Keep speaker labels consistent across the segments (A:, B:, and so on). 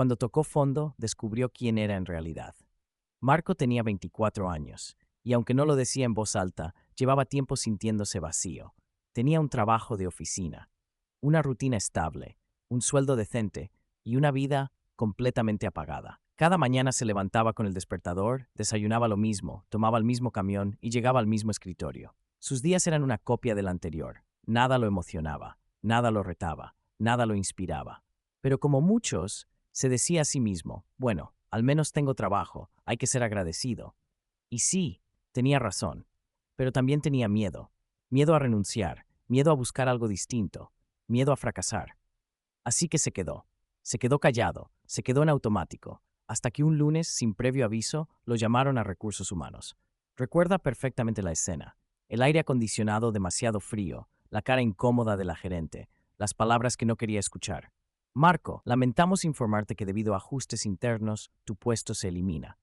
A: Cuando tocó fondo, descubrió quién era en realidad. Marco tenía 24 años, y aunque no lo decía en voz alta, llevaba tiempo sintiéndose vacío. Tenía un trabajo de oficina, una rutina estable, un sueldo decente y una vida completamente apagada. Cada mañana se levantaba con el despertador, desayunaba lo mismo, tomaba el mismo camión y llegaba al mismo escritorio. Sus días eran una copia del anterior. Nada lo emocionaba, nada lo retaba, nada lo inspiraba. Pero como muchos, se decía a sí mismo, bueno, al menos tengo trabajo, hay que ser agradecido. Y sí, tenía razón, pero también tenía miedo. Miedo a renunciar, miedo a buscar algo distinto, miedo a fracasar. Así que se quedó callado, se quedó en automático, hasta que un lunes, sin previo aviso, lo llamaron a recursos humanos. Recuerda perfectamente la escena. El aire acondicionado demasiado frío, la cara incómoda de la gerente, las palabras que no quería escuchar. Marco, lamentamos informarte que debido a ajustes internos, tu puesto se elimina.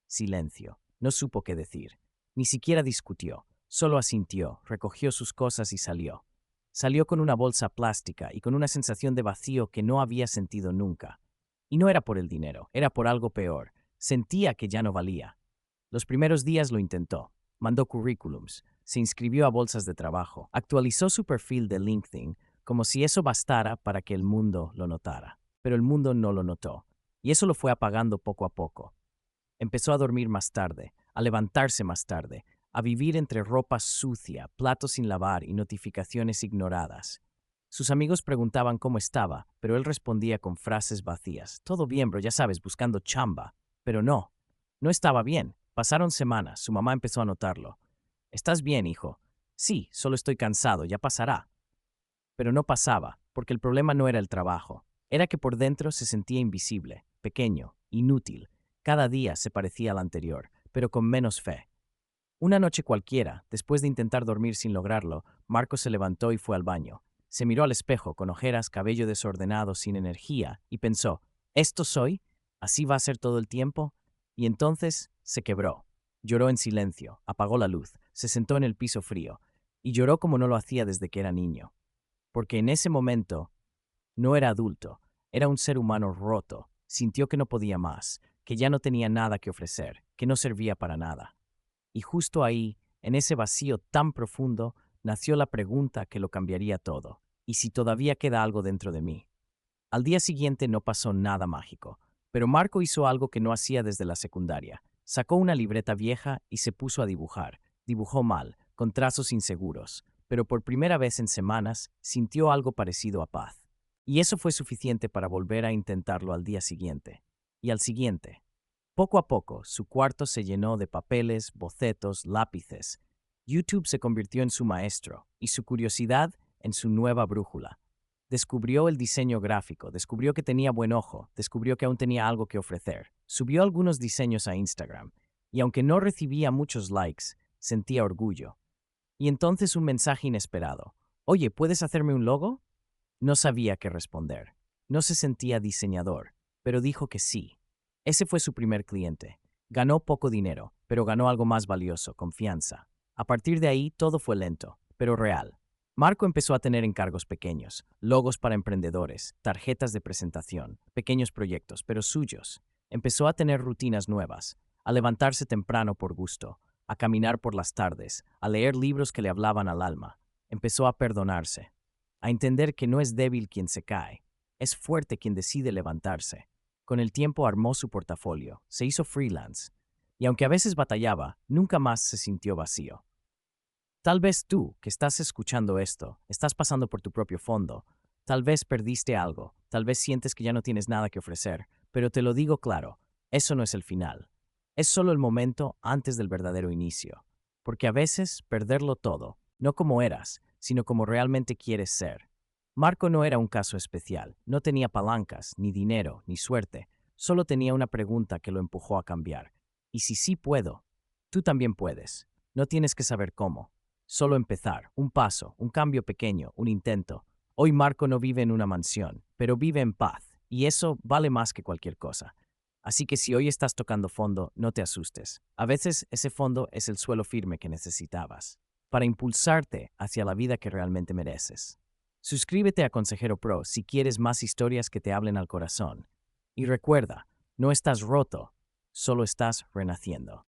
A: Silencio. No supo qué decir. Ni siquiera discutió. Solo asintió, recogió sus cosas y salió. Salió con una bolsa plástica y con una sensación de vacío que no había sentido nunca. Y no era por el dinero, era por algo peor. Sentía que ya no valía. Los primeros días lo intentó. Mandó currículums, se inscribió a bolsas de trabajo, actualizó su perfil de LinkedIn como si eso bastara para que el mundo lo notara. Pero el mundo no lo notó. Y eso lo fue apagando poco a poco. Empezó a dormir más tarde, a levantarse más tarde, a vivir entre ropa sucia, platos sin lavar y notificaciones ignoradas. Sus amigos preguntaban cómo estaba, pero él respondía con frases vacías. Todo bien, bro, ya sabes, buscando chamba. Pero no, no estaba bien. Pasaron semanas, su mamá empezó a notarlo. ¿Estás bien, hijo? Sí, solo estoy cansado, ya pasará. Pero no pasaba, porque el problema no era el trabajo. Era que por dentro se sentía invisible, pequeño, inútil. Cada día se parecía al anterior, pero con menos fe. Una noche cualquiera, después de intentar dormir sin lograrlo, Marco se levantó y fue al baño. Se miró al espejo, con ojeras, cabello desordenado, sin energía, y pensó, ¿esto soy? ¿Así va a ser todo el tiempo? Y entonces se quebró. Lloró en silencio, apagó la luz, se sentó en el piso frío, y lloró como no lo hacía desde que era niño. Porque en ese momento no era adulto, era un ser humano roto, sintió que no podía más, que ya no tenía nada que ofrecer, que no servía para nada. Y justo ahí, en ese vacío tan profundo, nació la pregunta que lo cambiaría todo. ¿Y si todavía queda algo dentro de mí? Al día siguiente no pasó nada mágico, pero Marco hizo algo que no hacía desde la secundaria. Sacó una libreta vieja y se puso a dibujar. Dibujó mal, con trazos inseguros, pero por primera vez en semanas sintió algo parecido a paz. Y eso fue suficiente para volver a intentarlo al día siguiente. Y al siguiente. Poco a poco, su cuarto se llenó de papeles, bocetos, lápices. YouTube se convirtió en su maestro y su curiosidad en su nueva brújula. Descubrió el diseño gráfico, descubrió que tenía buen ojo, descubrió que aún tenía algo que ofrecer. Subió algunos diseños a Instagram y aunque no recibía muchos likes, sentía orgullo. Y entonces un mensaje inesperado. Oye, ¿puedes hacerme un logo? No sabía qué responder. No se sentía diseñador, pero dijo que sí. Ese fue su primer cliente. Ganó poco dinero, pero ganó algo más valioso, confianza. A partir de ahí todo fue lento, pero real. Marco empezó a tener encargos pequeños, logos para emprendedores, tarjetas de presentación, pequeños proyectos, pero suyos. Empezó a tener rutinas nuevas, a levantarse temprano por gusto, a caminar por las tardes, a leer libros que le hablaban al alma. Empezó a perdonarse, a entender que no es débil quien se cae, es fuerte quien decide levantarse. Con el tiempo armó su portafolio, se hizo freelance, y aunque a veces batallaba, nunca más se sintió vacío. Tal vez tú, que estás escuchando esto, estás pasando por tu propio fondo, tal vez perdiste algo, tal vez sientes que ya no tienes nada que ofrecer, pero te lo digo claro, eso no es el final. Es solo el momento antes del verdadero inicio. Porque a veces perderlo todo, no como eras, sino como realmente quieres ser. Marco no era un caso especial, no tenía palancas, ni dinero, ni suerte, solo tenía una pregunta que lo empujó a cambiar. ¿Y si sí puedo? Tú también puedes. No tienes que saber cómo. Solo empezar, un paso, un cambio pequeño, un intento. Hoy Marco no vive en una mansión, pero vive en paz, y eso vale más que cualquier cosa. Así que si hoy estás tocando fondo, no te asustes. A veces ese fondo es el suelo firme que necesitabas para impulsarte hacia la vida que realmente mereces. Suscríbete a Consejero Pro si quieres más historias que te hablen al corazón. Y recuerda, no estás roto, solo estás renaciendo.